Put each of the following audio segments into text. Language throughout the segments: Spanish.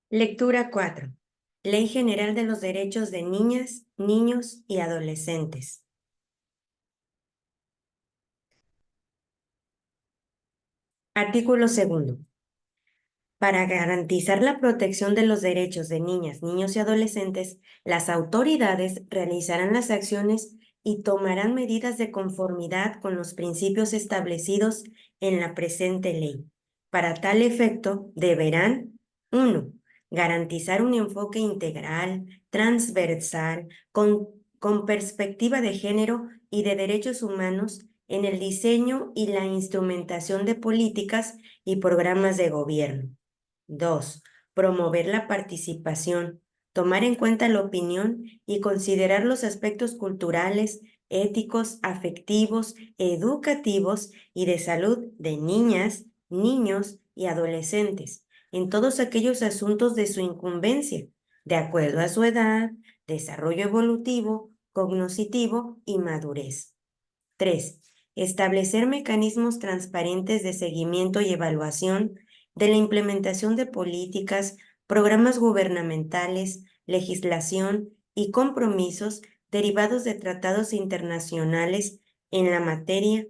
Lectura 4. Ley General de los Derechos de Niñas, Niños y Adolescentes. Artículo 2. Para garantizar la protección de los derechos de niñas, niños y adolescentes, las autoridades realizarán las acciones y tomarán medidas de conformidad con los principios establecidos en la presente ley. Para tal efecto, deberán: 1. Garantizar un enfoque integral, transversal, con perspectiva de género y de derechos humanos en el diseño y la instrumentación de políticas y programas de gobierno. 2. Promover la participación, tomar en cuenta la opinión y considerar los aspectos culturales, éticos, afectivos, educativos y de salud de niñas, niños y adolescentes en todos aquellos asuntos de su incumbencia, de acuerdo a su edad, desarrollo evolutivo, cognoscitivo y madurez. 3. Establecer mecanismos transparentes de seguimiento y evaluación de la implementación de políticas, programas gubernamentales, legislación y compromisos derivados de tratados internacionales en la materia,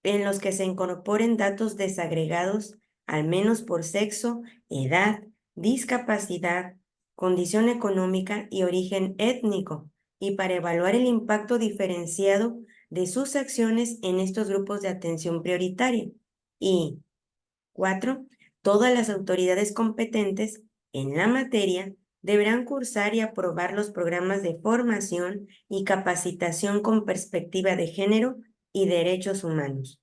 en los que se incorporen datos desagregados, al menos por sexo, edad, discapacidad, condición económica y origen étnico, y para evaluar el impacto diferenciado de sus acciones en estos grupos de atención prioritaria. Y 4. Todas las autoridades competentes en la materia deberán cursar y aprobar los programas de formación y capacitación con perspectiva de género y derechos humanos.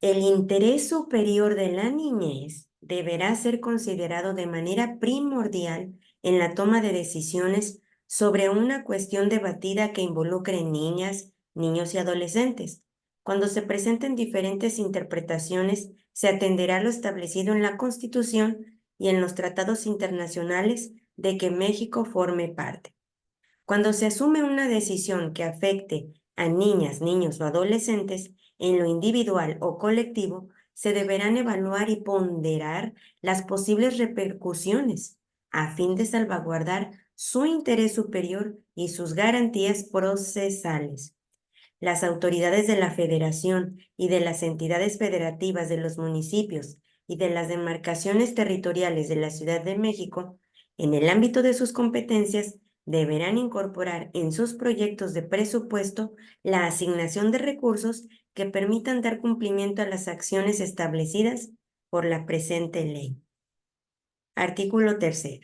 El interés superior de la niñez deberá ser considerado de manera primordial en la toma de decisiones sobre una cuestión debatida que involucre niñas, niños y adolescentes. Cuando se presenten diferentes interpretaciones, se atenderá a lo establecido en la Constitución y en los tratados internacionales de que México forme parte. Cuando se asume una decisión que afecte a niñas, niños o adolescentes en lo individual o colectivo, se deberán evaluar y ponderar las posibles repercusiones a fin de salvaguardar su interés superior y sus garantías procesales. Las autoridades de la Federación y de las entidades federativas de los municipios y de las demarcaciones territoriales de la Ciudad de México, en el ámbito de sus competencias, deberán incorporar en sus proyectos de presupuesto la asignación de recursos que permitan dar cumplimiento a las acciones establecidas por la presente ley. Artículo 3.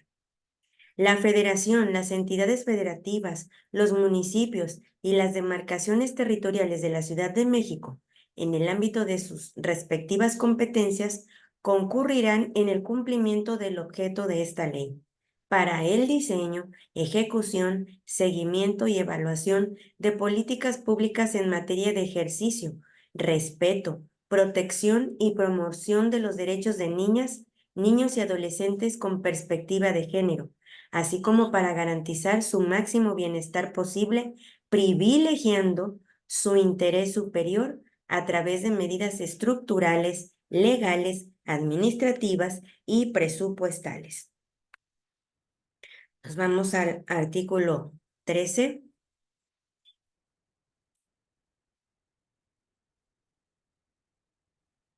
La Federación, las entidades federativas, los municipios y las demarcaciones territoriales de la Ciudad de México, en el ámbito de sus respectivas competencias, concurrirán en el cumplimiento del objeto de esta ley, para el diseño, ejecución, seguimiento y evaluación de políticas públicas en materia de ejercicio, respeto, protección y promoción de los derechos de niñas, niños y adolescentes con perspectiva de género, así como para garantizar su máximo bienestar posible, privilegiando su interés superior a través de medidas estructurales, legales, administrativas y presupuestales. Nos vamos al artículo 13.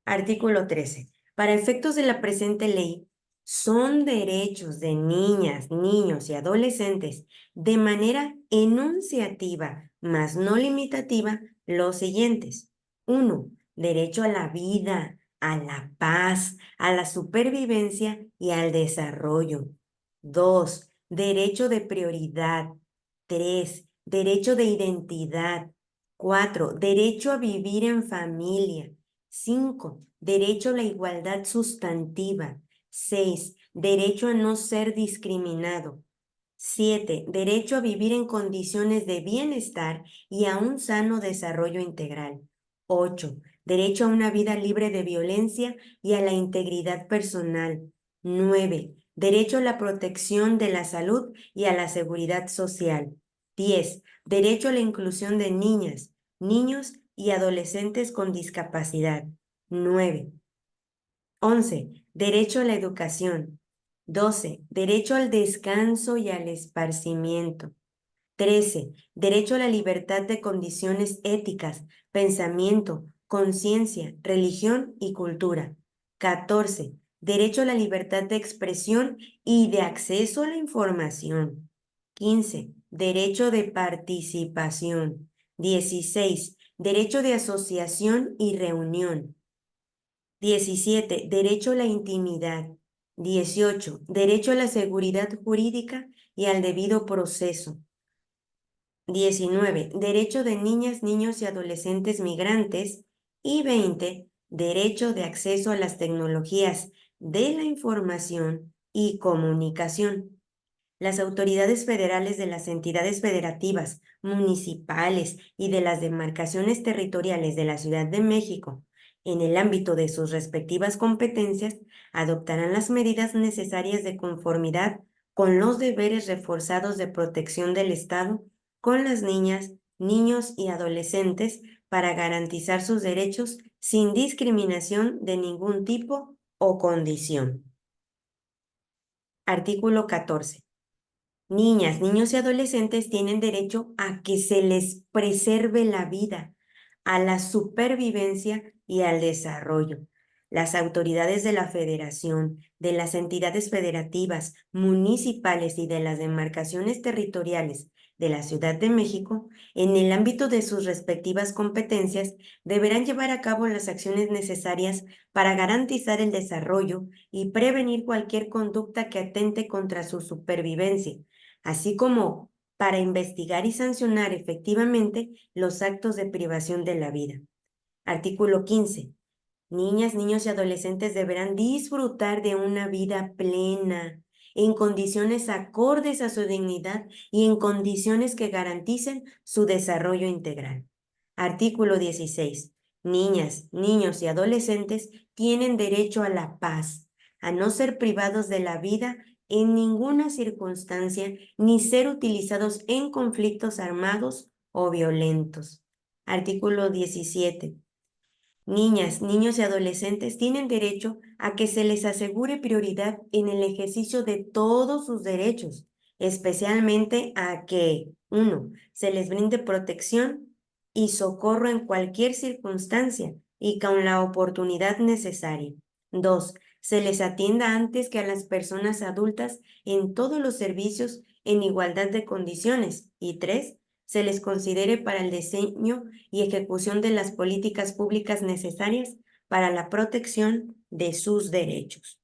Artículo 13. Para efectos de la presente ley, son derechos de niñas, niños y adolescentes de manera enunciativa, mas no limitativa, los siguientes. 1. Derecho a la vida, a la paz, a la supervivencia y al desarrollo. 2. Derecho de prioridad. 3. Derecho de identidad. 4. Derecho a vivir en familia. 5. Derecho a la igualdad sustantiva. 6. Derecho a no ser discriminado. 7. Derecho a vivir en condiciones de bienestar y a un sano desarrollo integral. 8. Derecho a una vida libre de violencia y a la integridad personal. 9. Derecho a la protección de la salud y a la seguridad social. 10. Derecho a la inclusión de niñas, niños y adolescentes con discapacidad. 9. 11. Derecho a la educación. 12. Derecho al descanso y al esparcimiento. 13. Derecho a la libertad de condiciones éticas, pensamiento, conciencia, religión y cultura. 14. Derecho a la libertad de expresión y de acceso a la información. 15. Derecho de participación. 16. Derecho de asociación y reunión. 17. Derecho a la intimidad. 18. Derecho a la seguridad jurídica y al debido proceso. 19. Derecho de niñas, niños y adolescentes migrantes. Y 20. Derecho de acceso a las tecnologías de la información y comunicación. Las autoridades federales de las entidades federativas, municipales y de las demarcaciones territoriales de la Ciudad de México, en el ámbito de sus respectivas competencias, adoptarán las medidas necesarias de conformidad con los deberes reforzados de protección del Estado con las niñas, niños y adolescentes para garantizar sus derechos sin discriminación de ningún tipo o condición. Artículo 14. Niñas, niños y adolescentes tienen derecho a que se les preserve la vida, a la supervivencia y al desarrollo. Las autoridades de la Federación, de las entidades federativas, municipales y de las demarcaciones territoriales de la Ciudad de México, en el ámbito de sus respectivas competencias, deberán llevar a cabo las acciones necesarias para garantizar el desarrollo y prevenir cualquier conducta que atente contra su supervivencia, así como para investigar y sancionar efectivamente los actos de privación de la vida. Artículo 15. Niñas, niños y adolescentes deberán disfrutar de una vida plena, en condiciones acordes a su dignidad y en condiciones que garanticen su desarrollo integral. Artículo 16. Niñas, niños y adolescentes tienen derecho a la paz, a no ser privados de la vida en ninguna circunstancia ni ser utilizados en conflictos armados o violentos. Artículo 17. Niñas, niños y adolescentes tienen derecho a que se les asegure prioridad en el ejercicio de todos sus derechos, especialmente a que, 1. Se les brinde protección y socorro en cualquier circunstancia y con la oportunidad necesaria. 2. Se les atienda antes que a las personas adultas en todos los servicios en igualdad de condiciones. Y 3. Se les considere para el diseño y ejecución de las políticas públicas necesarias para la protección de sus derechos.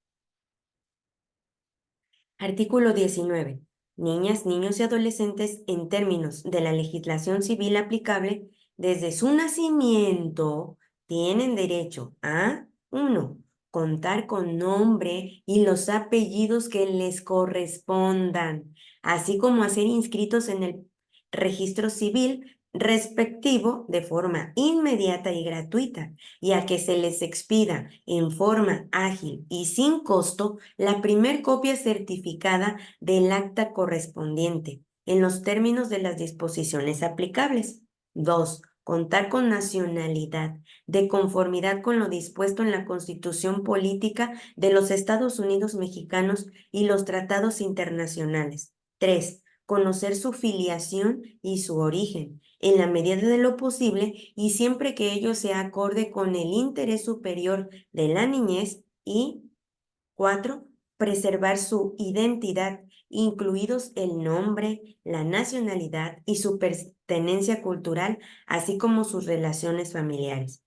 Artículo 19. Niñas, niños y adolescentes en términos de la legislación civil aplicable desde su nacimiento tienen derecho a 1. Contar con nombre y los apellidos que les correspondan, así como a ser inscritos en el registro civil respectivo de forma inmediata y gratuita, y a que se les expida en forma ágil y sin costo la primer copia certificada del acta correspondiente, en los términos de las disposiciones aplicables. 2. Contar con nacionalidad, de conformidad con lo dispuesto en la Constitución Política de los Estados Unidos Mexicanos y los tratados internacionales. 3. Conocer su filiación y su origen, en la medida de lo posible y siempre que ello sea acorde con el interés superior de la niñez. Y 4. Preservar su identidad, incluidos el nombre, la nacionalidad y su pertenencia cultural, así como sus relaciones familiares.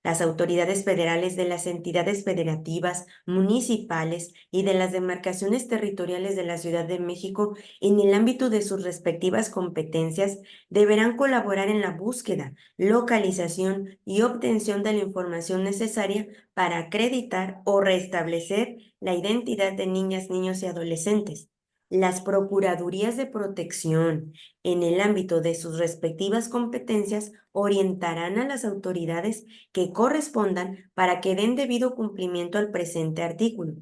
Las autoridades federales de las entidades federativas, municipales y de las demarcaciones territoriales de la Ciudad de México, en el ámbito de sus respectivas competencias, deberán colaborar en la búsqueda, localización y obtención de la información necesaria para acreditar o restablecer la identidad de niñas, niños y adolescentes. Las Procuradurías de Protección, en el ámbito de sus respectivas competencias, orientarán a las autoridades que correspondan para que den debido cumplimiento al presente artículo.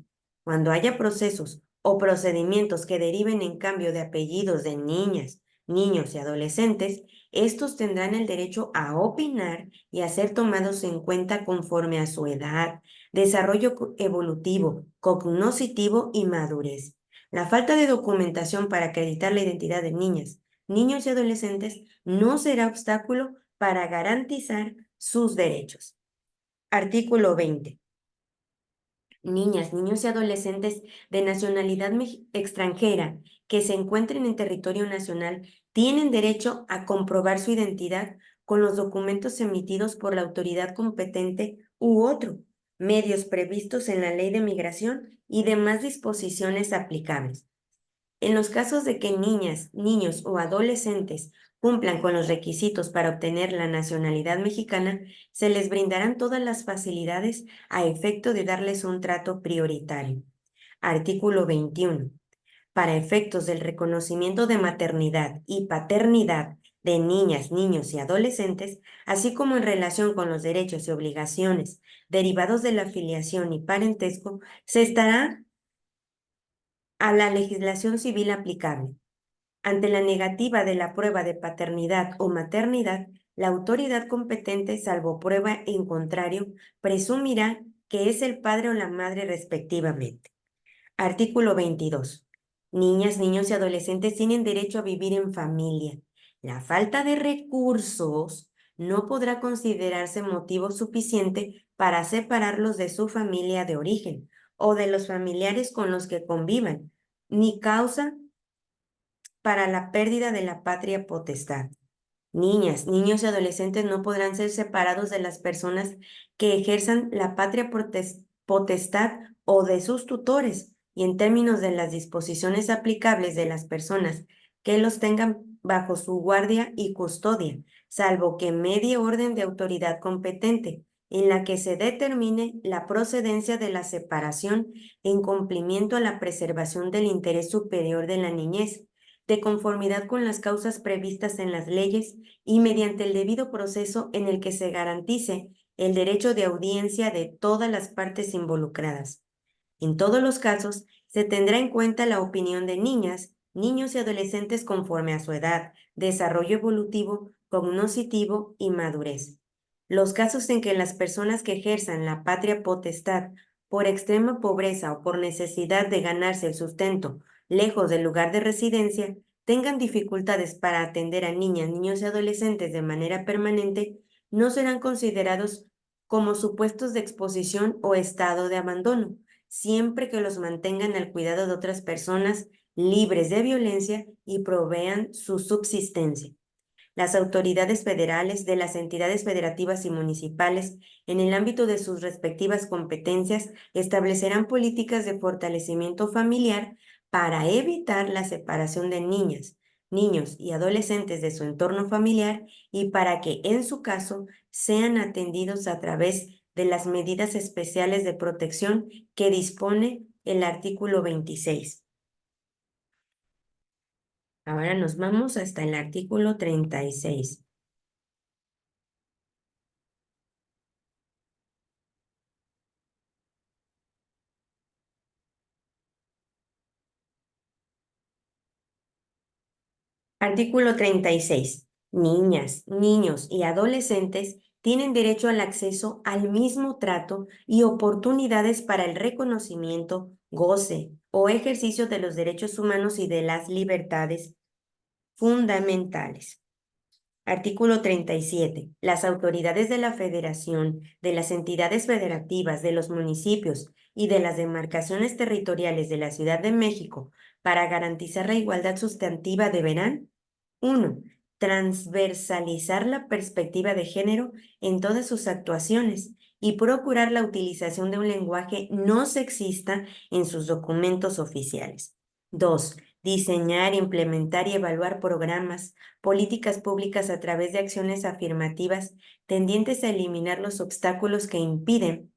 Cuando haya procesos o procedimientos que deriven en cambio de apellidos de niñas, niños y adolescentes, estos tendrán el derecho a opinar y a ser tomados en cuenta conforme a su edad, desarrollo evolutivo, cognoscitivo y madurez. La falta de documentación para acreditar la identidad de niñas, niños y adolescentes no será obstáculo para garantizar sus derechos. Artículo 20. Niñas, niños y adolescentes de nacionalidad extranjera que se encuentren en territorio nacional tienen derecho a comprobar su identidad con los documentos emitidos por la autoridad competente u otro, medios previstos en la Ley de Migración y demás disposiciones aplicables. En los casos de que niñas, niños o adolescentes cumplan con los requisitos para obtener la nacionalidad mexicana, se les brindarán todas las facilidades a efecto de darles un trato prioritario. Artículo 21. Para efectos del reconocimiento de maternidad y paternidad de niñas, niños y adolescentes, así como en relación con los derechos y obligaciones derivados de la filiación y parentesco, se estará a la legislación civil aplicable. Ante la negativa de la prueba de paternidad o maternidad, la autoridad competente, salvo prueba en contrario, presumirá que es el padre o la madre respectivamente. Artículo 22. Niñas, niños y adolescentes tienen derecho a vivir en familia. La falta de recursos no podrá considerarse motivo suficiente para separarlos de su familia de origen o de los familiares con los que convivan, ni causa para la pérdida de la patria potestad. Niñas, niños y adolescentes no podrán ser separados de las personas que ejerzan la patria potestad o de sus tutores, y en términos de las disposiciones aplicables de las personas que los tengan bajo su guardia y custodia, salvo que medie orden de autoridad competente, en la que se determine la procedencia de la separación en cumplimiento a la preservación del interés superior de la niñez, de conformidad con las causas previstas en las leyes y mediante el debido proceso en el que se garantice el derecho de audiencia de todas las partes involucradas. En todos los casos, se tendrá en cuenta la opinión de niñas, niños y adolescentes conforme a su edad, desarrollo evolutivo, cognoscitivo y madurez. Los casos en que las personas que ejerzan la patria potestad por extrema pobreza o por necesidad de ganarse el sustento lejos del lugar de residencia, tengan dificultades para atender a niñas, niños y adolescentes de manera permanente, no serán considerados como supuestos de exposición o estado de abandono, siempre que los mantengan al cuidado de otras personas libres de violencia y provean su subsistencia. Las autoridades federales de las entidades federativas y municipales, en el ámbito de sus respectivas competencias, establecerán políticas de fortalecimiento familiar para evitar la separación de niñas, niños y adolescentes de su entorno familiar y para que, en su caso, sean atendidos a través de las medidas especiales de protección que dispone el artículo 26. Ahora nos vamos hasta el artículo 36. Artículo 36. Niñas, niños y adolescentes tienen derecho al acceso al mismo trato y oportunidades para el reconocimiento, goce o ejercicio de los derechos humanos y de las libertades fundamentales. Artículo 37. Las autoridades de la Federación, de las entidades federativas, de los municipios y de las demarcaciones territoriales de la Ciudad de México, para garantizar la igualdad sustantiva, deberán: 1. Transversalizar la perspectiva de género en todas sus actuaciones y procurar la utilización de un lenguaje no sexista en sus documentos oficiales. 2. Diseñar, implementar y evaluar programas, políticas públicas a través de acciones afirmativas tendientes a eliminar los obstáculos que impiden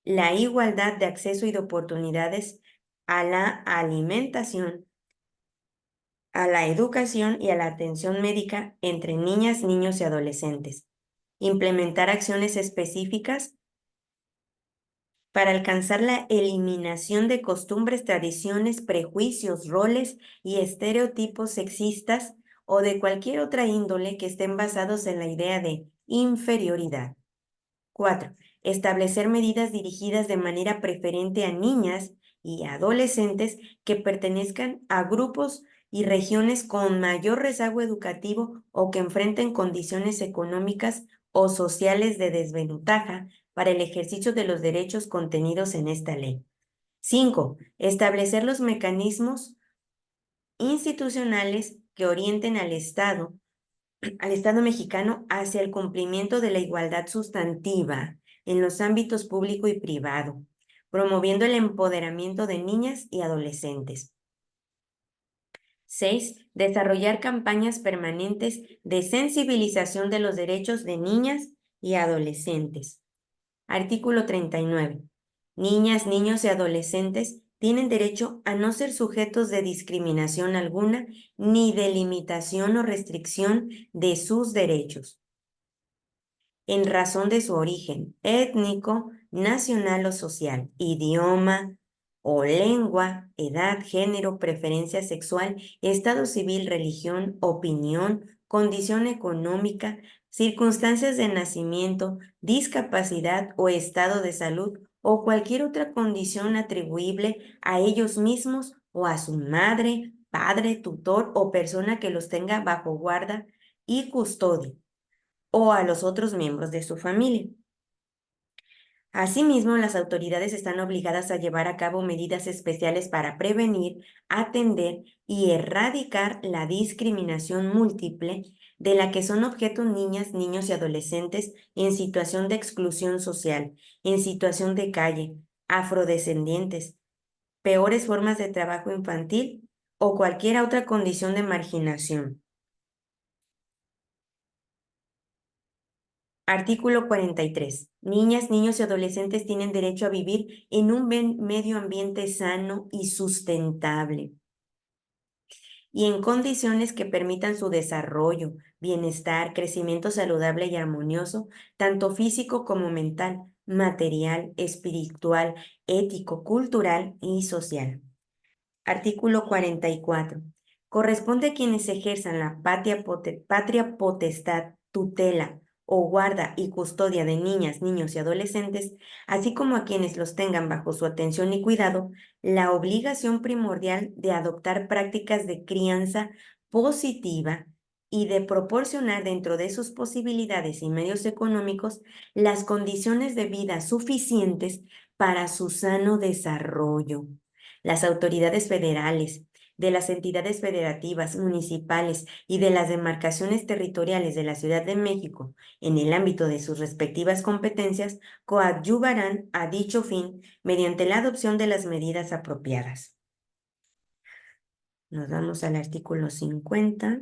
la igualdad de acceso y de oportunidades a la alimentación, a la educación y a la atención médica entre niñas, niños y adolescentes. Implementar acciones específicas para alcanzar la eliminación de costumbres, tradiciones, prejuicios, roles y estereotipos sexistas o de cualquier otra índole que estén basados en la idea de inferioridad. 4. Establecer medidas dirigidas de manera preferente a niñas y adolescentes que pertenezcan a grupos y regiones con mayor rezago educativo o que enfrenten condiciones económicas o sociales de desventaja para el ejercicio de los derechos contenidos en esta ley. 5. Establecer los mecanismos institucionales que orienten al Estado mexicano hacia el cumplimiento de la igualdad sustantiva en los ámbitos público y privado, promoviendo el empoderamiento de niñas y adolescentes. 6. Desarrollar campañas permanentes de sensibilización de los derechos de niñas y adolescentes. Artículo 39. Niñas, niños y adolescentes tienen derecho a no ser sujetos de discriminación alguna ni de limitación o restricción de sus derechos en razón de su origen étnico, nacional o social, idioma o lengua, edad, género, preferencia sexual, estado civil, religión, opinión, condición económica, circunstancias de nacimiento, discapacidad o estado de salud o cualquier otra condición atribuible a ellos mismos o a su madre, padre, tutor o persona que los tenga bajo guarda y custodia o a los otros miembros de su familia. Asimismo, las autoridades están obligadas a llevar a cabo medidas especiales para prevenir, atender y erradicar la discriminación múltiple de la que son objeto niñas, niños y adolescentes en situación de exclusión social, en situación de calle, afrodescendientes, peores formas de trabajo infantil o cualquier otra condición de marginación. Artículo 43. Niñas, niños y adolescentes tienen derecho a vivir en un medio ambiente sano y sustentable y en condiciones que permitan su desarrollo, bienestar, crecimiento saludable y armonioso, tanto físico como mental, material, espiritual, ético, cultural y social. Artículo 44. Corresponde a quienes ejerzan la patria potestad, tutela o guarda y custodia de niñas, niños y adolescentes, así como a quienes los tengan bajo su atención y cuidado, la obligación primordial de adoptar prácticas de crianza positiva y de proporcionar dentro de sus posibilidades y medios económicos las condiciones de vida suficientes para su sano desarrollo. Las autoridades federales, de las entidades federativas, municipales y de las demarcaciones territoriales de la Ciudad de México, en el ámbito de sus respectivas competencias, coadyuvarán a dicho fin mediante la adopción de las medidas apropiadas. Nos vamos al artículo 50.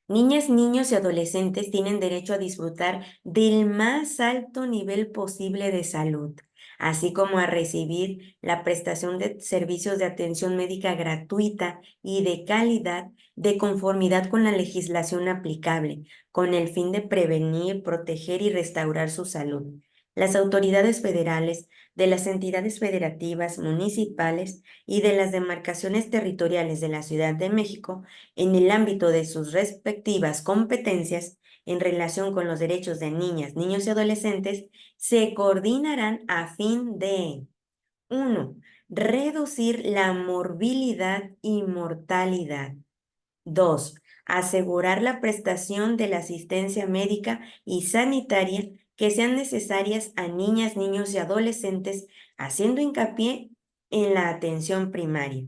Niñas, niños y adolescentes tienen derecho a disfrutar del más alto nivel posible de salud, así como a recibir la prestación de servicios de atención médica gratuita y de calidad de conformidad con la legislación aplicable, con el fin de prevenir, proteger y restaurar su salud. Las autoridades federales, de las entidades federativas, municipales y de las demarcaciones territoriales de la Ciudad de México, en el ámbito de sus respectivas competencias en relación con los derechos de niñas, niños y adolescentes, se coordinarán a fin de 1. Reducir la morbilidad y mortalidad. 2. Asegurar la prestación de la asistencia médica y sanitaria que sean necesarias a niñas, niños y adolescentes, haciendo hincapié en la atención primaria.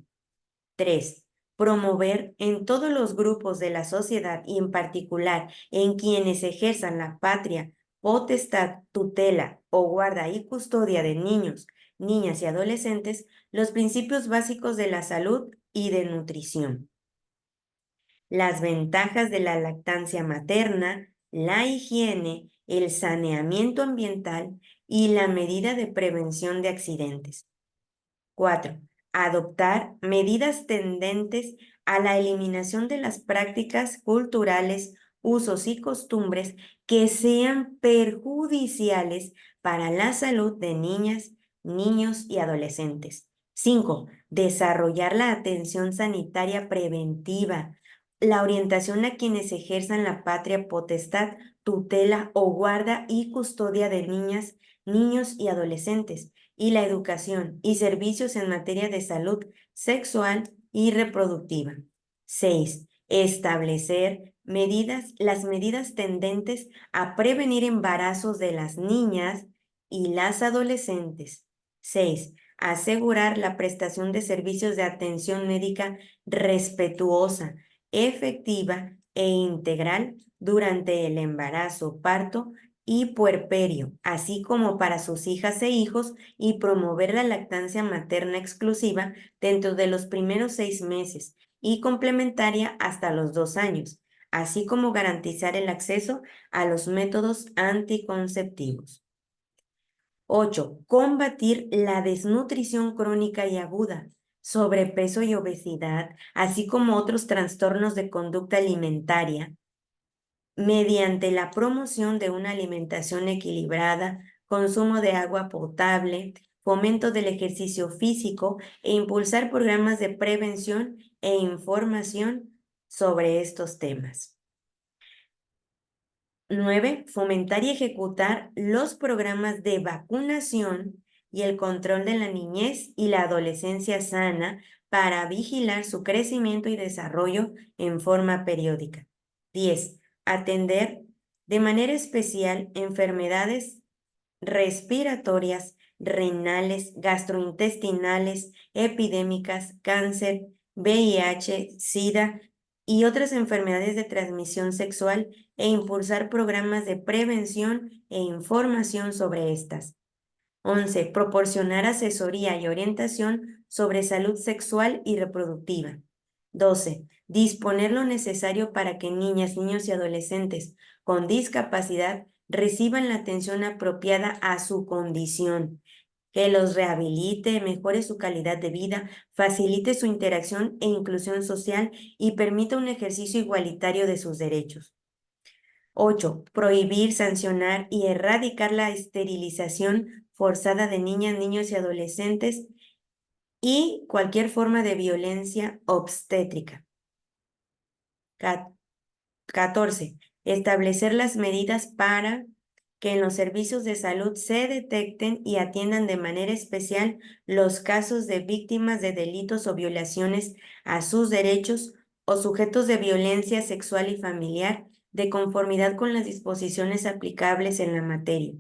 3. Promover en todos los grupos de la sociedad y en particular en quienes ejerzan la patria, potestad, tutela o guarda y custodia de niños, niñas y adolescentes los principios básicos de la salud y de nutrición. Las ventajas de la lactancia materna, la higiene, el saneamiento ambiental y la medida de prevención de accidentes. 4. Adoptar medidas tendentes a la eliminación de las prácticas culturales, usos y costumbres que sean perjudiciales para la salud de niñas, niños y adolescentes. 5. Desarrollar la atención sanitaria preventiva, la orientación a quienes ejerzan la patria potestad, tutela o guarda y custodia de niñas, niños y adolescentes, y la educación y servicios en materia de salud sexual y reproductiva. 6. Establecer las medidas tendentes a prevenir embarazos de las niñas y las adolescentes. 6. Asegurar la prestación de servicios de atención médica respetuosa, efectiva e integral durante el embarazo, parto y puerperio, así como para sus hijas e hijos, y promover la lactancia materna exclusiva dentro de los primeros 6 meses y complementaria hasta los 2 años, así como garantizar el acceso a los métodos anticonceptivos. 8. Combatir la desnutrición crónica y aguda, sobrepeso y obesidad, así como otros trastornos de conducta alimentaria, mediante la promoción de una alimentación equilibrada, consumo de agua potable, fomento del ejercicio físico e impulsar programas de prevención e información sobre estos temas. 9. Fomentar y ejecutar los programas de vacunación y el control de la niñez y la adolescencia sana para vigilar su crecimiento y desarrollo en forma periódica. 10. Atender de manera especial enfermedades respiratorias, renales, gastrointestinales, epidémicas, cáncer, VIH, SIDA y otras enfermedades de transmisión sexual, e impulsar programas de prevención e información sobre estas. 11. Proporcionar asesoría y orientación sobre salud sexual y reproductiva. 12. Disponer lo necesario para que niñas, niños y adolescentes con discapacidad reciban la atención apropiada a su condición, que los rehabilite, mejore su calidad de vida, facilite su interacción e inclusión social y permita un ejercicio igualitario de sus derechos. 8. Prohibir, sancionar y erradicar la esterilización forzada de niñas, niños y adolescentes y cualquier forma de violencia obstétrica. 14. Establecer las medidas para que en los servicios de salud se detecten y atiendan de manera especial los casos de víctimas de delitos o violaciones a sus derechos o sujetos de violencia sexual y familiar, de conformidad con las disposiciones aplicables en la materia.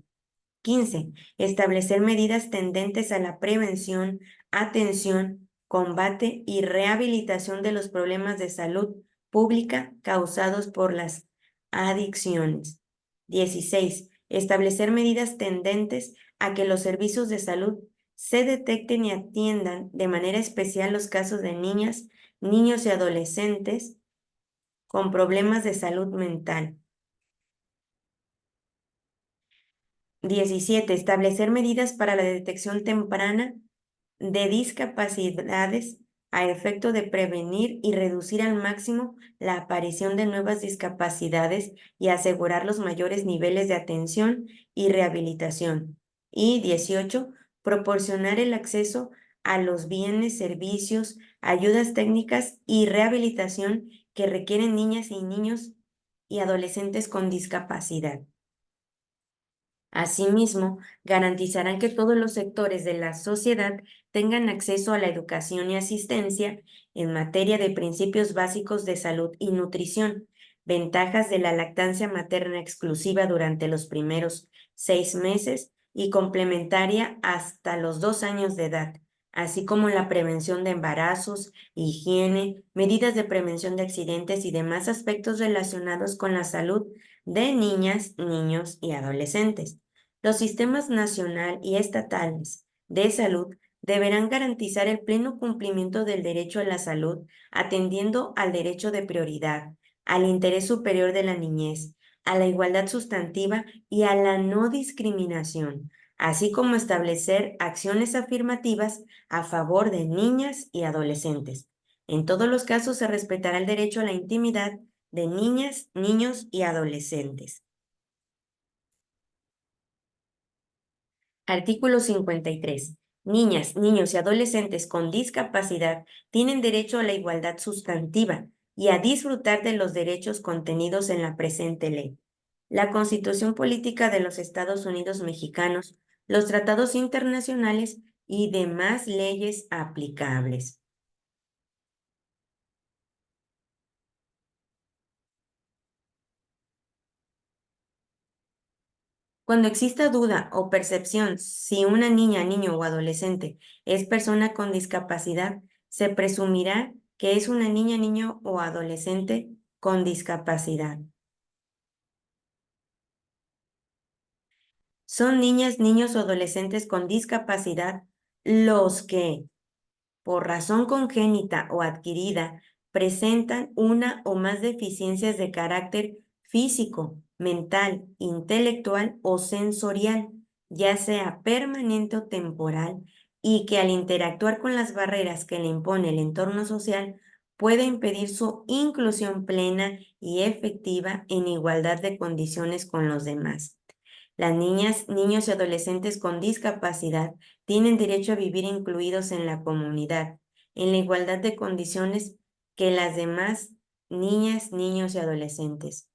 15. Establecer medidas tendentes a la prevención, atención, combate y rehabilitación de los problemas de salud pública causados por las adicciones. 16. Establecer medidas tendentes a que los servicios de salud se detecten y atiendan de manera especial los casos de niñas, niños y adolescentes con problemas de salud mental. 17. Establecer medidas para la detección temprana de discapacidades a efecto de prevenir y reducir al máximo la aparición de nuevas discapacidades y asegurar los mayores niveles de atención y rehabilitación. Y 18. Proporcionar el acceso a los bienes, servicios, ayudas técnicas y rehabilitación que requieren niñas y niños y adolescentes con discapacidad. Asimismo, garantizarán que todos los sectores de la sociedad tengan acceso a la educación y asistencia en materia de principios básicos de salud y nutrición, ventajas de la lactancia materna exclusiva durante los primeros 6 meses y complementaria hasta los 2 años de edad, así como la prevención de embarazos, higiene, medidas de prevención de accidentes y demás aspectos relacionados con la salud de niñas, niños y adolescentes. Los sistemas nacional y estatales de salud deberán garantizar el pleno cumplimiento del derecho a la salud, atendiendo al derecho de prioridad, al interés superior de la niñez, a la igualdad sustantiva y a la no discriminación, así como establecer acciones afirmativas a favor de niñas y adolescentes. En todos los casos se respetará el derecho a la intimidad de niñas, niños y adolescentes. Artículo 53. Niñas, niños y adolescentes con discapacidad tienen derecho a la igualdad sustantiva y a disfrutar de los derechos contenidos en la presente ley. La Constitución Política de los Estados Unidos Mexicanos, los tratados internacionales y demás leyes aplicables. Cuando exista duda o percepción si una niña, niño o adolescente es persona con discapacidad, se presumirá que es una niña, niño o adolescente con discapacidad. Son niñas, niños o adolescentes con discapacidad los que, por razón congénita o adquirida, presentan una o más deficiencias de carácter físico, mental, intelectual o sensorial, ya sea permanente o temporal, y que al interactuar con las barreras que le impone el entorno social, puede impedir su inclusión plena y efectiva en igualdad de condiciones con los demás. Las niñas, niños y adolescentes con discapacidad tienen derecho a vivir incluidos en la comunidad, en la igualdad de condiciones que las demás niñas, niños y adolescentes.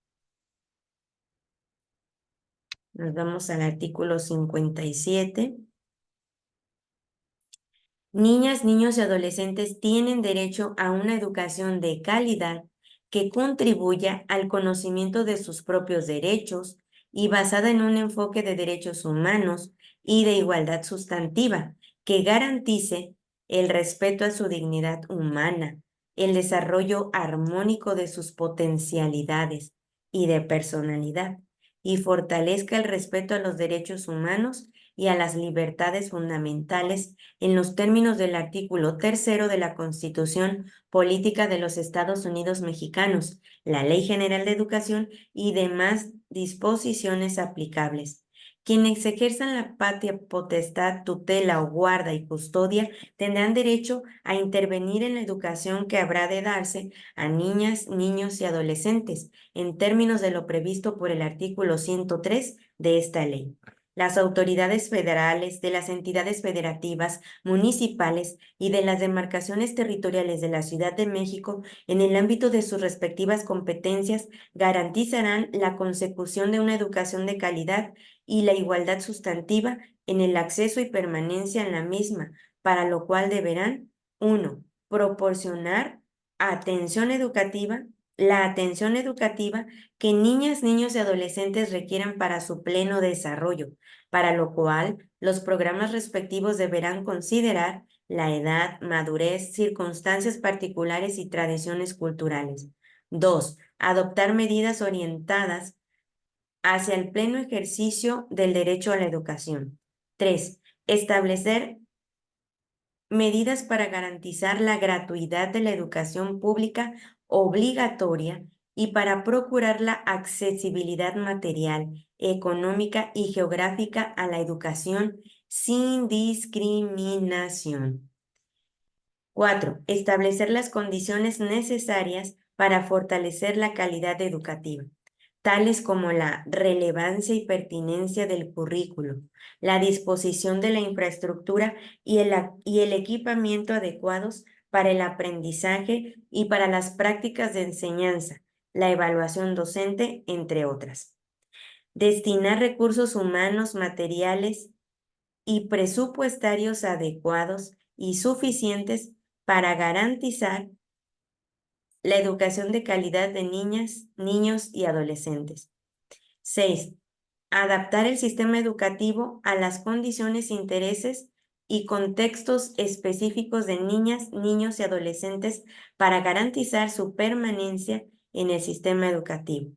Nos vamos al artículo 57. Niñas, niños y adolescentes tienen derecho a una educación de calidad que contribuya al conocimiento de sus propios derechos y basada en un enfoque de derechos humanos y de igualdad sustantiva que garantice el respeto a su dignidad humana, el desarrollo armónico de sus potencialidades y de personalidad, y fortalezca el respeto a los derechos humanos y a las libertades fundamentales en los términos del artículo 3 de la Constitución Política de los Estados Unidos Mexicanos, la Ley General de Educación y demás disposiciones aplicables. Quienes ejerzan la patria potestad, tutela o guarda y custodia tendrán derecho a intervenir en la educación que habrá de darse a niñas, niños y adolescentes, en términos de lo previsto por el artículo 103 de esta ley. Las autoridades federales, de las entidades federativas, municipales y de las demarcaciones territoriales de la Ciudad de México, en el ámbito de sus respectivas competencias, garantizarán la consecución de una educación de calidad y la igualdad sustantiva en el acceso y permanencia en la misma, para lo cual deberán: 1. Proporcionar atención educativa, la atención educativa que niñas, niños y adolescentes requieran para su pleno desarrollo, para lo cual los programas respectivos deberán considerar la edad, madurez, circunstancias particulares y tradiciones culturales. 2. Adoptar medidas orientadas hacia el pleno ejercicio del derecho a la educación. 3. Establecer medidas para garantizar la gratuidad de la educación pública obligatoria y para procurar la accesibilidad material, económica y geográfica a la educación sin discriminación. 4. Establecer las condiciones necesarias para fortalecer la calidad educativa, tales como la relevancia y pertinencia del currículo, la disposición de la infraestructura y el equipamiento adecuados para el aprendizaje y para las prácticas de enseñanza, la evaluación docente, entre otras. Destinar recursos humanos, materiales y presupuestarios adecuados y suficientes para garantizar la educación de calidad de niñas, niños y adolescentes. 6. Adaptar el sistema educativo a las condiciones, intereses y contextos específicos de niñas, niños y adolescentes para garantizar su permanencia en el sistema educativo.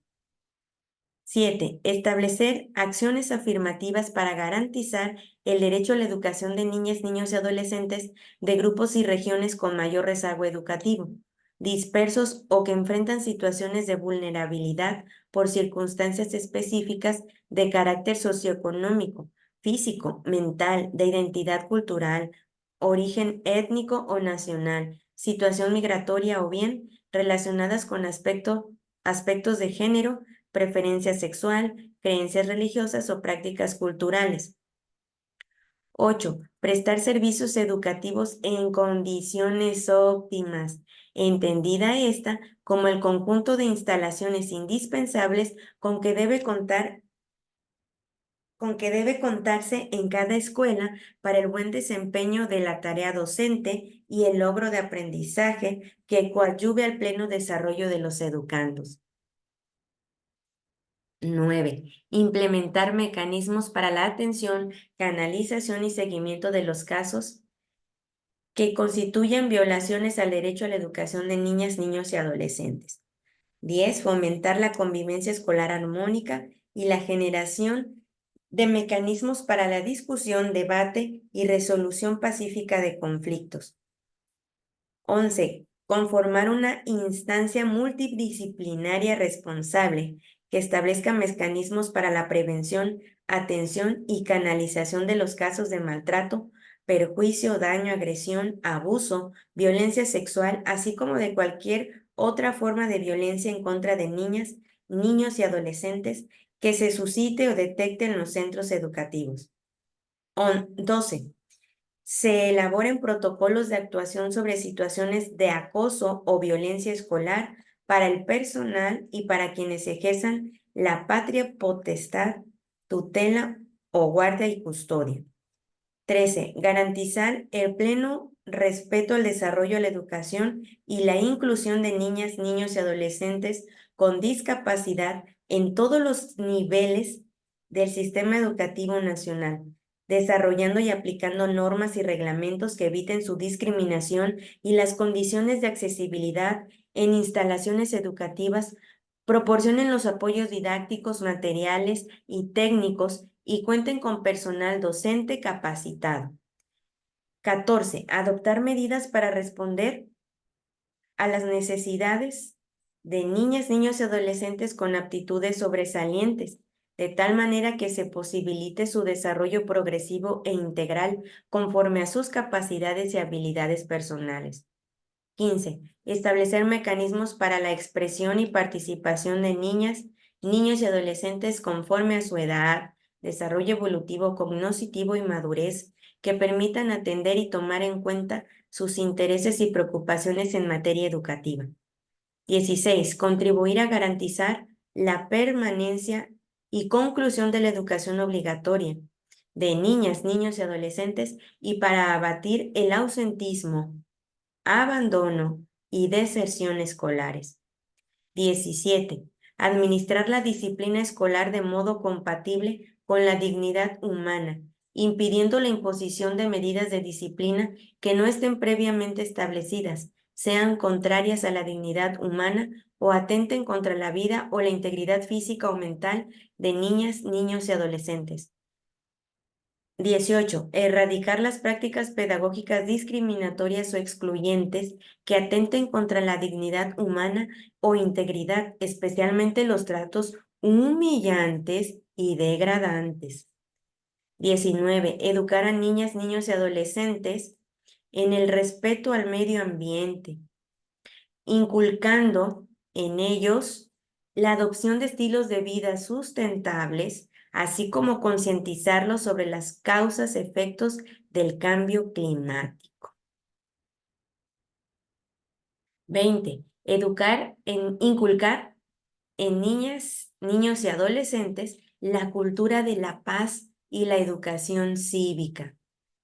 7. Establecer acciones afirmativas para garantizar el derecho a la educación de niñas, niños y adolescentes de grupos y regiones con mayor rezago educativo, dispersos o que enfrentan situaciones de vulnerabilidad por circunstancias específicas de carácter socioeconómico, físico, mental, de identidad cultural, origen étnico o nacional, situación migratoria o bien relacionadas con aspectos de género, preferencia sexual, creencias religiosas o prácticas culturales. 8. Prestar servicios educativos en condiciones óptimas, entendida esta como el conjunto de instalaciones indispensables con que debe contarse en cada escuela para el buen desempeño de la tarea docente y el logro de aprendizaje que coadyuve al pleno desarrollo de los educandos. 9. Implementar mecanismos para la atención, canalización y seguimiento de los casos que constituyan violaciones al derecho a la educación de niñas, niños y adolescentes. 10. Fomentar la convivencia escolar armónica y la generación de mecanismos para la discusión, debate y resolución pacífica de conflictos. 11. Conformar una instancia multidisciplinaria responsable que establezca mecanismos para la prevención, atención y canalización de los casos de maltrato, perjuicio, daño, agresión, abuso, violencia sexual, así como de cualquier otra forma de violencia en contra de niñas, niños y adolescentes que se suscite o detecte en los centros educativos. 12. Se elaboren protocolos de actuación sobre situaciones de acoso o violencia escolar para el personal y para quienes ejerzan la patria potestad, tutela o guardia y custodia. 13. Garantizar el pleno respeto al desarrollo de la educación y la inclusión de niñas, niños y adolescentes con discapacidad en todos los niveles del sistema educativo nacional, desarrollando y aplicando normas y reglamentos que eviten su discriminación y las condiciones de accesibilidad en instalaciones educativas, proporcionen los apoyos didácticos, materiales y técnicos y cuenten con personal docente capacitado. 14. Adoptar medidas para responder a las necesidades de niñas, niños y adolescentes con aptitudes sobresalientes, de tal manera que se posibilite su desarrollo progresivo e integral conforme a sus capacidades y habilidades personales. 15. Establecer mecanismos para la expresión y participación de niñas, niños y adolescentes conforme a su edad, desarrollo evolutivo, cognitivo y madurez, que permitan atender y tomar en cuenta sus intereses y preocupaciones en materia educativa. 16. Contribuir a garantizar la permanencia y conclusión de la educación obligatoria de niñas, niños y adolescentes y para abatir el ausentismo, abandono y deserción escolares. 17. Administrar la disciplina escolar de modo compatible con la dignidad humana, impidiendo la imposición de medidas de disciplina que no estén previamente establecidas, sean contrarias a la dignidad humana o atenten contra la vida o la integridad física o mental de niñas, niños y adolescentes. 18. Erradicar las prácticas pedagógicas discriminatorias o excluyentes que atenten contra la dignidad humana o integridad, especialmente los tratos humillantes y degradantes. 19. Educar a niñas, niños y adolescentes en el respeto al medio ambiente, inculcando en ellos la adopción de estilos de vida sustentables, así como concientizarlos sobre las causas, efectos del cambio climático. 20. Inculcar en niñas, niños y adolescentes la cultura de la paz y la educación cívica.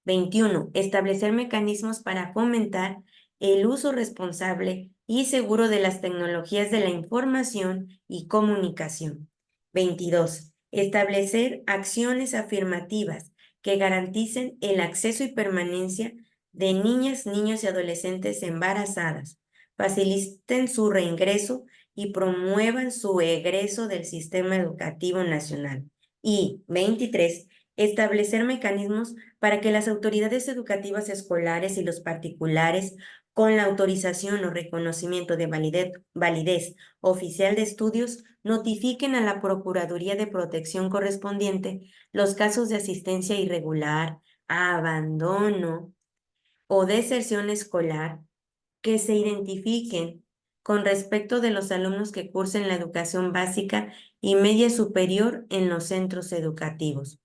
21. Establecer mecanismos para fomentar el uso responsable y seguro de las tecnologías de la información y comunicación. 22. Establecer acciones afirmativas que garanticen el acceso y permanencia de niñas, niños y adolescentes embarazadas, faciliten su reingreso y promuevan su egreso del sistema educativo nacional. Y 23. Establecer mecanismos para que las autoridades educativas escolares y los particulares, con la autorización o reconocimiento de validez oficial de estudios, notifiquen a la Procuraduría de Protección correspondiente los casos de asistencia irregular, abandono o deserción escolar que se identifiquen con respecto de los alumnos que cursen la educación básica y media superior en los centros educativos.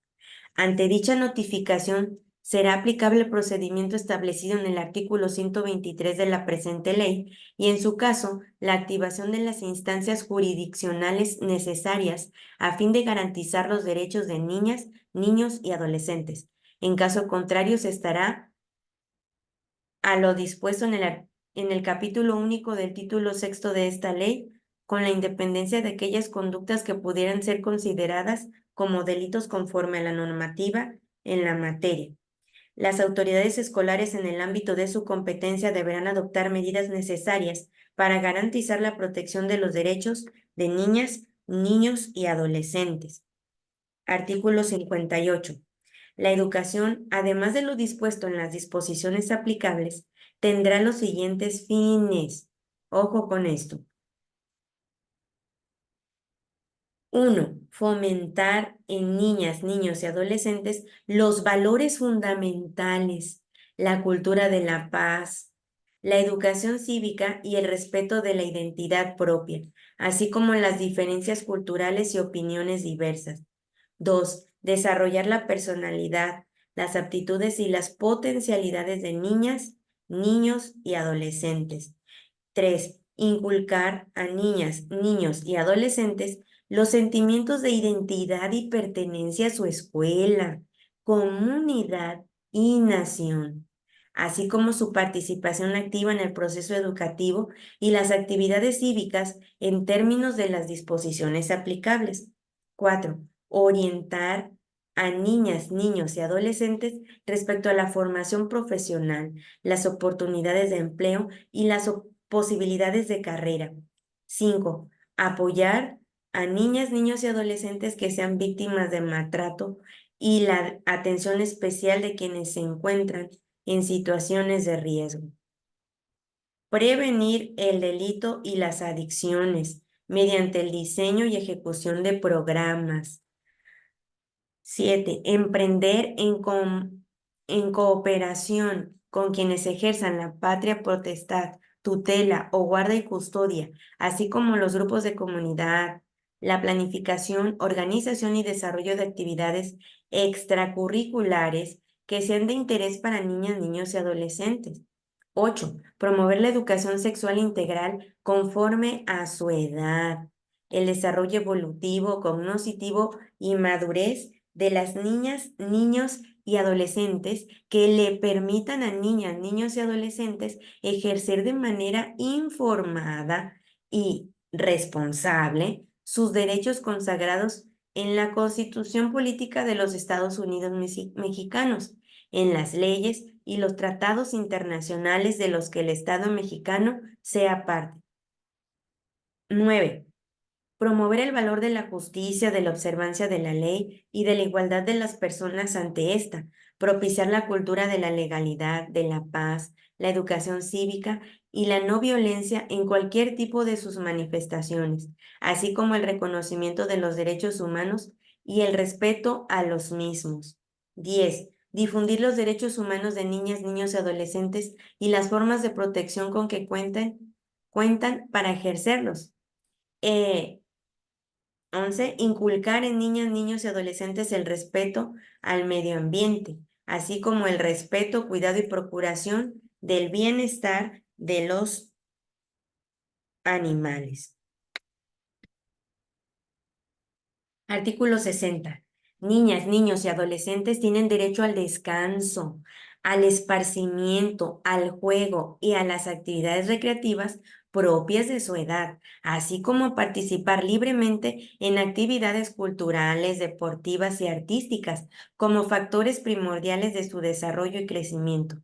Ante dicha notificación, será aplicable el procedimiento establecido en el artículo 123 de la presente ley y, en su caso, la activación de las instancias jurisdiccionales necesarias a fin de garantizar los derechos de niñas, niños y adolescentes. En caso contrario, se estará a lo dispuesto en el capítulo único del título sexto de esta ley, con la independencia de aquellas conductas que pudieran ser consideradas como delitos conforme a la normativa en la materia. Las autoridades escolares en el ámbito de su competencia deberán adoptar medidas necesarias para garantizar la protección de los derechos de niñas, niños y adolescentes. Artículo 58. La educación, además de lo dispuesto en las disposiciones aplicables, tendrá los siguientes fines. Ojo con esto. 1. Fomentar en niñas, niños y adolescentes los valores fundamentales, la cultura de la paz, la educación cívica y el respeto de la identidad propia, así como las diferencias culturales y opiniones diversas. 2. Desarrollar la personalidad, las aptitudes y las potencialidades de niñas, niños y adolescentes. 3. Inculcar a niñas, niños y adolescentes los sentimientos de identidad y pertenencia a su escuela, comunidad y nación, así como su participación activa en el proceso educativo y las actividades cívicas en términos de las disposiciones aplicables. 4. Orientar a niñas, niños y adolescentes respecto a la formación profesional, las oportunidades de empleo y las posibilidades de carrera. 5. Apoyar a niñas, niños y adolescentes que sean víctimas de maltrato y la atención especial de quienes se encuentran en situaciones de riesgo. Prevenir el delito y las adicciones mediante el diseño y ejecución de programas. 7. Emprender en cooperación con quienes ejerzan la patria potestad, tutela o guarda y custodia, así como los grupos de comunidad, la planificación, organización y desarrollo de actividades extracurriculares que sean de interés para niñas, niños y adolescentes. 8. Promover la educación sexual integral conforme a su edad, el desarrollo evolutivo, cognoscitivo y madurez de las niñas, niños y adolescentes que le permitan a niñas, niños y adolescentes ejercer de manera informada y responsable sus derechos consagrados en la Constitución Política de los Estados Unidos Mexicanos, en las leyes y los tratados internacionales de los que el Estado mexicano sea parte. 9. Promover el valor de la justicia, de la observancia de la ley y de la igualdad de las personas ante esta, propiciar la cultura de la legalidad, de la paz, la educación cívica y la no violencia en cualquier tipo de sus manifestaciones, así como el reconocimiento de los derechos humanos y el respeto a los mismos. 10. Difundir los derechos humanos de niñas, niños y adolescentes y las formas de protección con que cuentan para ejercerlos. 11. Inculcar en niñas, niños y adolescentes el respeto al medio ambiente, así como el respeto, cuidado y procuración del bienestar de los animales. Artículo 60. Niñas, niños y adolescentes tienen derecho al descanso, al esparcimiento, al juego y a las actividades recreativas propias de su edad, así como participar libremente en actividades culturales, deportivas y artísticas como factores primordiales de su desarrollo y crecimiento.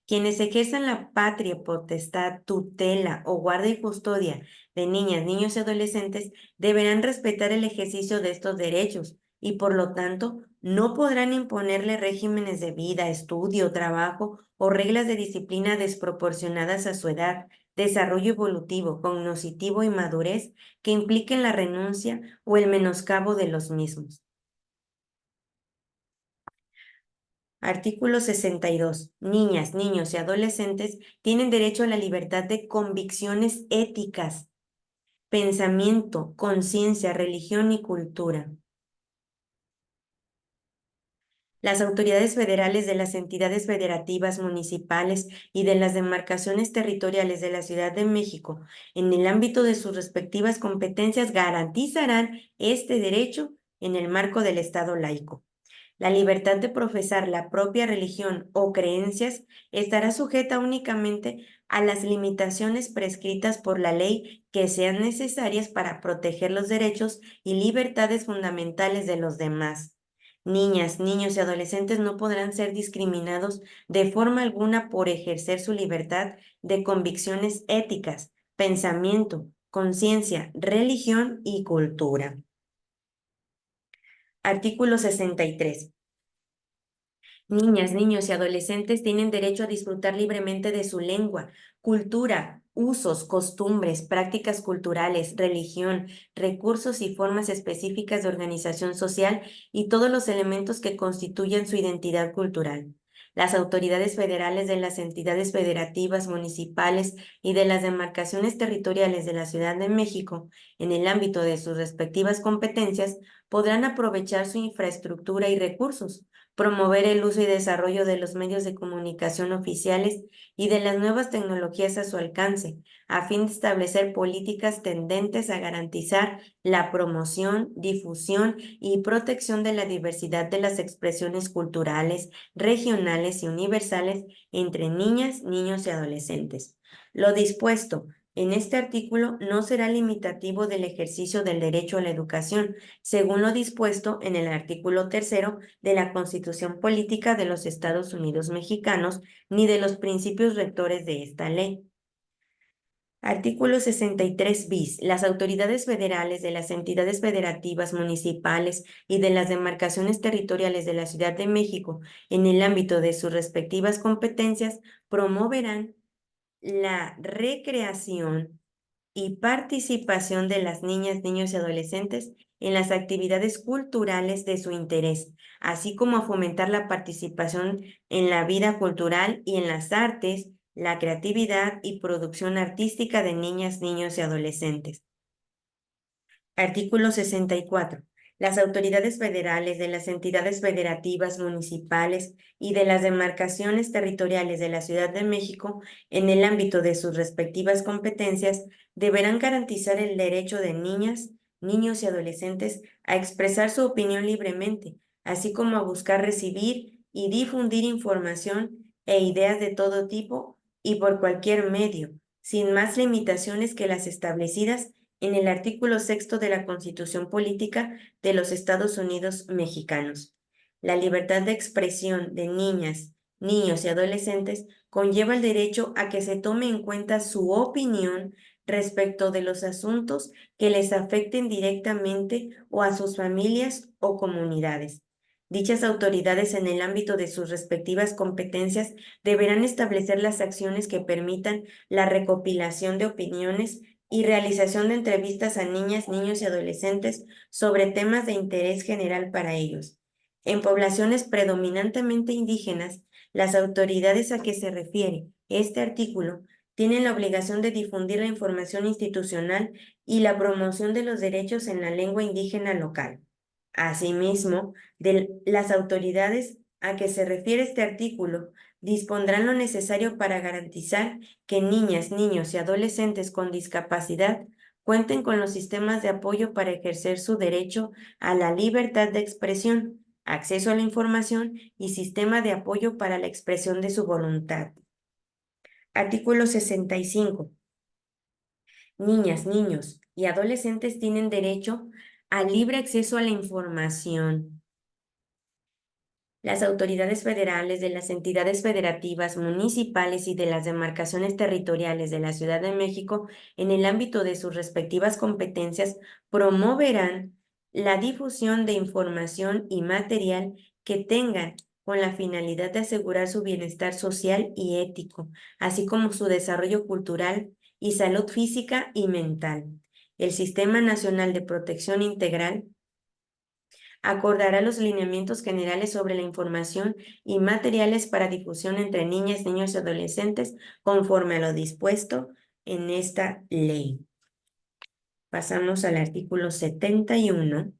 Quienes ejerzan la patria, potestad, tutela o guarda y custodia de niñas, niños y adolescentes deberán respetar el ejercicio de estos derechos y, por lo tanto, no podrán imponerle regímenes de vida, estudio, trabajo o reglas de disciplina desproporcionadas a su edad, desarrollo evolutivo, cognoscitivo y madurez que impliquen la renuncia o el menoscabo de los mismos. Artículo 62. Niñas, niños y adolescentes tienen derecho a la libertad de convicciones éticas, pensamiento, conciencia, religión y cultura. Las autoridades federales de las entidades federativas municipales y de las demarcaciones territoriales de la Ciudad de México, en el ámbito de sus respectivas competencias, garantizarán este derecho en el marco del Estado laico. La libertad de profesar la propia religión o creencias estará sujeta únicamente a las limitaciones prescritas por la ley que sean necesarias para proteger los derechos y libertades fundamentales de los demás. Niñas, niños y adolescentes no podrán ser discriminados de forma alguna por ejercer su libertad de convicciones éticas, pensamiento, conciencia, religión y cultura. Artículo 63. Niñas, niños y adolescentes tienen derecho a disfrutar libremente de su lengua, cultura, usos, costumbres, prácticas culturales, religión, recursos y formas específicas de organización social y todos los elementos que constituyen su identidad cultural. Las autoridades federales de las entidades federativas, municipales y de las demarcaciones territoriales de la Ciudad de México, en el ámbito de sus respectivas competencias, podrán aprovechar su infraestructura y recursos, promover el uso y desarrollo de los medios de comunicación oficiales y de las nuevas tecnologías a su alcance, a fin de establecer políticas tendentes a garantizar la promoción, difusión y protección de la diversidad de las expresiones culturales, regionales y universales entre niñas, niños y adolescentes. Lo dispuesto en este artículo no será limitativo del ejercicio del derecho a la educación, según lo dispuesto en el artículo 3º de la Constitución Política de los Estados Unidos Mexicanos, ni de los principios rectores de esta ley. Artículo 63 bis. Las autoridades federales de las entidades federativas municipales y de las demarcaciones territoriales de la Ciudad de México, en el ámbito de sus respectivas competencias, promoverán la recreación y participación de las niñas, niños y adolescentes en las actividades culturales de su interés, así como a fomentar la participación en la vida cultural y en las artes, la creatividad y producción artística de niñas, niños y adolescentes. Artículo 64. Las autoridades federales de las entidades federativas municipales y de las demarcaciones territoriales de la Ciudad de México, en el ámbito de sus respectivas competencias, deberán garantizar el derecho de niñas, niños y adolescentes a expresar su opinión libremente, así como a buscar, recibir y difundir información e ideas de todo tipo y por cualquier medio, sin más limitaciones que las establecidas en el artículo 6 de la Constitución Política de los Estados Unidos Mexicanos. La libertad de expresión de niñas, niños y adolescentes conlleva el derecho a que se tome en cuenta su opinión respecto de los asuntos que les afecten directamente o a sus familias o comunidades. Dichas autoridades, en el ámbito de sus respectivas competencias, deberán establecer las acciones que permitan la recopilación de opiniones y realización de entrevistas a niñas, niños y adolescentes sobre temas de interés general para ellos. En poblaciones predominantemente indígenas, las autoridades a que se refiere este artículo tienen la obligación de difundir la información institucional y la promoción de los derechos en la lengua indígena local. Asimismo, las autoridades a que se refiere este artículo dispondrán lo necesario para garantizar que niñas, niños y adolescentes con discapacidad cuenten con los sistemas de apoyo para ejercer su derecho a la libertad de expresión, acceso a la información y sistema de apoyo para la expresión de su voluntad. Artículo 65. Niñas, niños y adolescentes tienen derecho al libre acceso a la información. Las autoridades federales de las entidades federativas, municipales y de las demarcaciones territoriales de la Ciudad de México, en el ámbito de sus respectivas competencias, promoverán la difusión de información y material que tengan con la finalidad de asegurar su bienestar social y ético, así como su desarrollo cultural y salud física y mental. El Sistema Nacional de Protección Integral acordará los lineamientos generales sobre la información y materiales para difusión entre niñas, niños y adolescentes conforme a lo dispuesto en esta ley. Pasamos al artículo 71.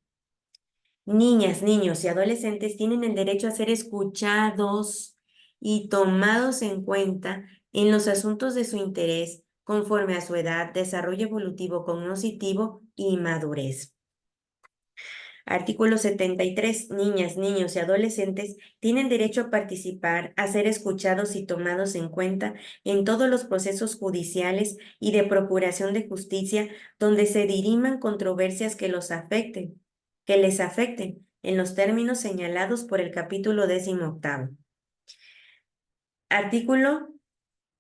Niñas, niños y adolescentes tienen el derecho a ser escuchados y tomados en cuenta en los asuntos de su interés conforme a su edad, desarrollo evolutivo cognitivo y madurez. Artículo 73. Niñas, niños y adolescentes tienen derecho a participar, a ser escuchados y tomados en cuenta en todos los procesos judiciales y de procuración de justicia donde se diriman controversias que les afecten, en los términos señalados por el capítulo 18. Artículo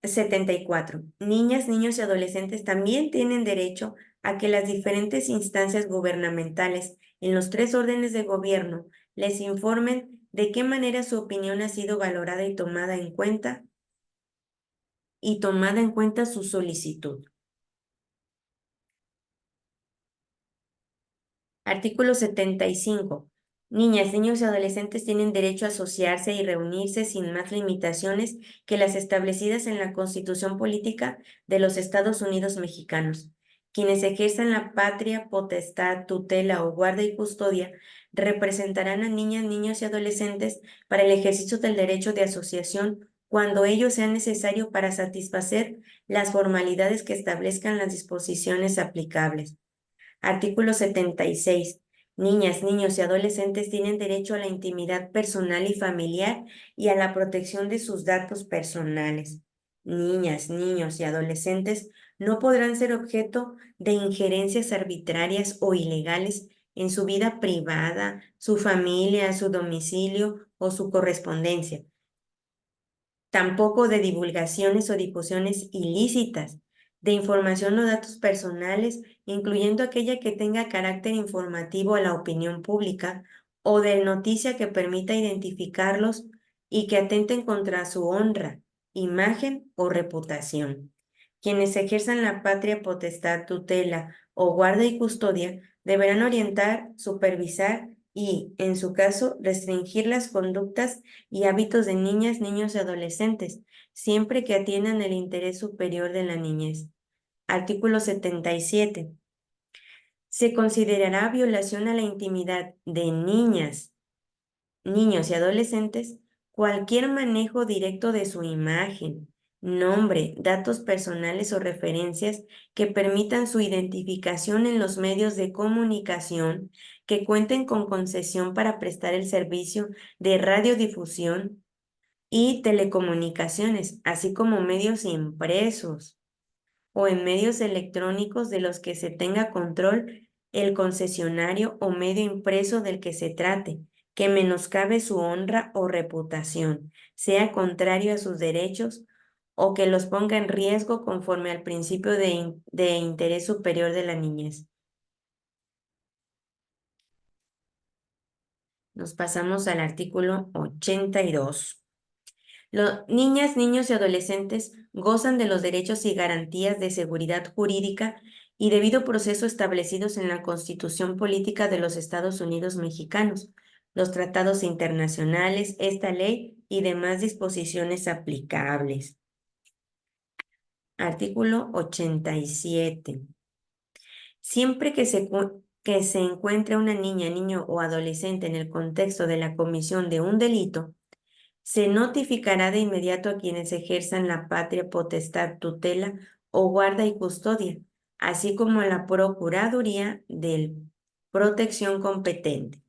74. Niñas, niños y adolescentes también tienen derecho a que las diferentes instancias gubernamentales en los tres órdenes de gobierno les informen de qué manera su opinión ha sido valorada y tomada en cuenta su solicitud. Artículo 75. Niñas, niños y adolescentes tienen derecho a asociarse y reunirse sin más limitaciones que las establecidas en la Constitución Política de los Estados Unidos Mexicanos. Quienes ejerzan la patria, potestad, tutela o guarda y custodia representarán a niñas, niños y adolescentes para el ejercicio del derecho de asociación cuando ello sea necesario para satisfacer las formalidades que establezcan las disposiciones aplicables. Artículo 76. Niñas, niños y adolescentes tienen derecho a la intimidad personal y familiar y a la protección de sus datos personales. Niñas, niños y adolescentes no podrán ser objeto de injerencias arbitrarias o ilegales en su vida privada, su familia, su domicilio o su correspondencia, tampoco de divulgaciones o difusiones ilícitas de información o datos personales, incluyendo aquella que tenga carácter informativo a la opinión pública o de noticia que permita identificarlos y que atenten contra su honra, imagen o reputación. Quienes ejerzan la patria potestad, tutela o guarda y custodia deberán orientar, supervisar y, en su caso, restringir las conductas y hábitos de niñas, niños y adolescentes, siempre que atiendan el interés superior de la niñez. Artículo 77. Se considerará violación a la intimidad de niñas, niños y adolescentes cualquier manejo directo de su imagen, nombre, datos personales o referencias que permitan su identificación en los medios de comunicación que cuenten con concesión para prestar el servicio de radiodifusión y telecomunicaciones, así como medios impresos o en medios electrónicos de los que se tenga control el concesionario o medio impreso del que se trate, que menoscabe su honra o reputación, sea contrario a sus derechos o que los ponga en riesgo conforme al principio de interés superior de la niñez. Nos pasamos al artículo 82. Niñas, niños y adolescentes gozan de los derechos y garantías de seguridad jurídica y debido proceso establecidos en la Constitución Política de los Estados Unidos Mexicanos, los tratados internacionales, esta ley y demás disposiciones aplicables. Artículo 87. Siempre que se encuentre una niña, niño o adolescente en el contexto de la comisión de un delito, se notificará de inmediato a quienes ejerzan la patria potestad, tutela o guarda y custodia, así como a la Procuraduría de Protección competente.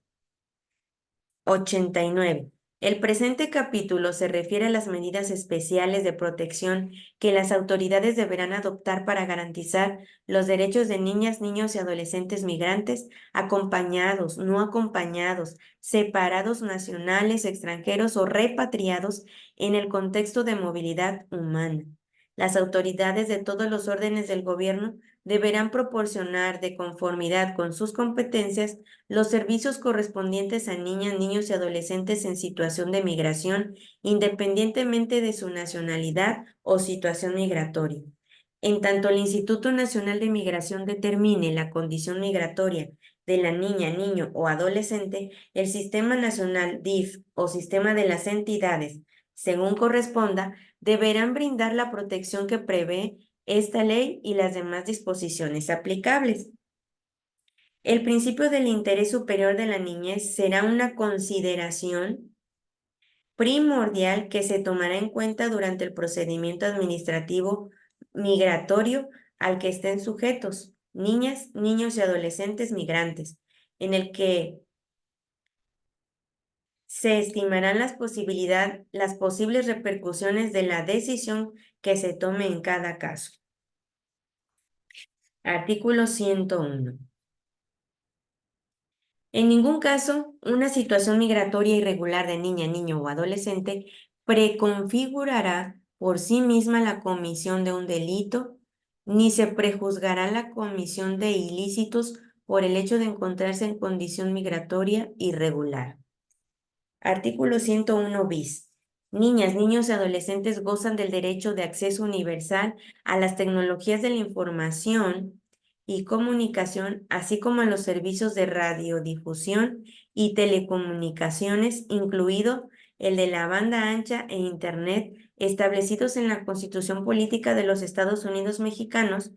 89. El presente capítulo se refiere a las medidas especiales de protección que las autoridades deberán adoptar para garantizar los derechos de niñas, niños y adolescentes migrantes, acompañados, no acompañados, separados nacionales, extranjeros o repatriados en el contexto de movilidad humana. Las autoridades de todos los órdenes del gobierno deberán proporcionar, de conformidad con sus competencias, los servicios correspondientes a niñas, niños y adolescentes en situación de migración, independientemente de su nacionalidad o situación migratoria. En tanto el Instituto Nacional de Migración determine la condición migratoria de la niña, niño o adolescente, el Sistema Nacional DIF o Sistema de las entidades, según corresponda, deberán brindar la protección que prevé esta ley y las demás disposiciones aplicables. El principio del interés superior de la niñez será una consideración primordial que se tomará en cuenta durante el procedimiento administrativo migratorio al que estén sujetos niñas, niños y adolescentes migrantes, en el que se estimarán las posibles repercusiones de la decisión que se tome en cada caso. Artículo 101. En ningún caso, una situación migratoria irregular de niña, niño o adolescente preconfigurará por sí misma la comisión de un delito, ni se prejuzgará la comisión de ilícitos por el hecho de encontrarse en condición migratoria irregular. Artículo 101 bis. Niñas, niños y adolescentes gozan del derecho de acceso universal a las tecnologías de la información y comunicación, así como a los servicios de radiodifusión y telecomunicaciones, incluido el de la banda ancha e Internet, establecidos en la Constitución Política de los Estados Unidos Mexicanos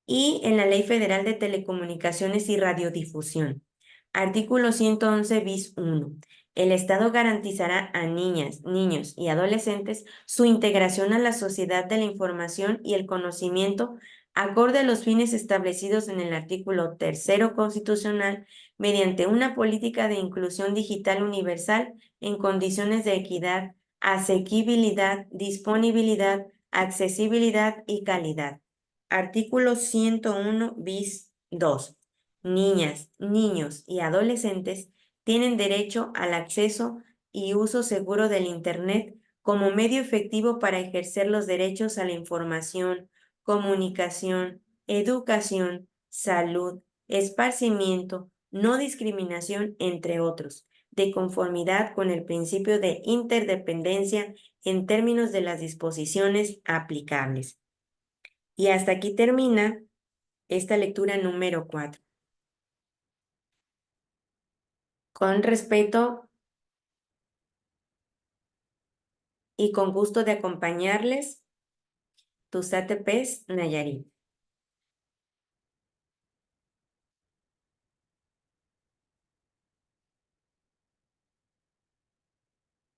y en la Ley Federal de Telecomunicaciones y Radiodifusión. Artículo 111 bis 1. El Estado garantizará a niñas, niños y adolescentes su integración a la sociedad de la información y el conocimiento acorde a los fines establecidos en el artículo 3 constitucional mediante una política de inclusión digital universal en condiciones de equidad, asequibilidad, disponibilidad, accesibilidad y calidad. Artículo 101 bis 2. Niñas, niños y adolescentes tienen derecho al acceso y uso seguro del Internet como medio efectivo para ejercer los derechos a la información, comunicación, educación, salud, esparcimiento, no discriminación, entre otros, de conformidad con el principio de interdependencia en términos de las disposiciones aplicables. Y hasta aquí termina esta lectura número 4. Con respeto y con gusto de acompañarles, tus ATPs Nayarit.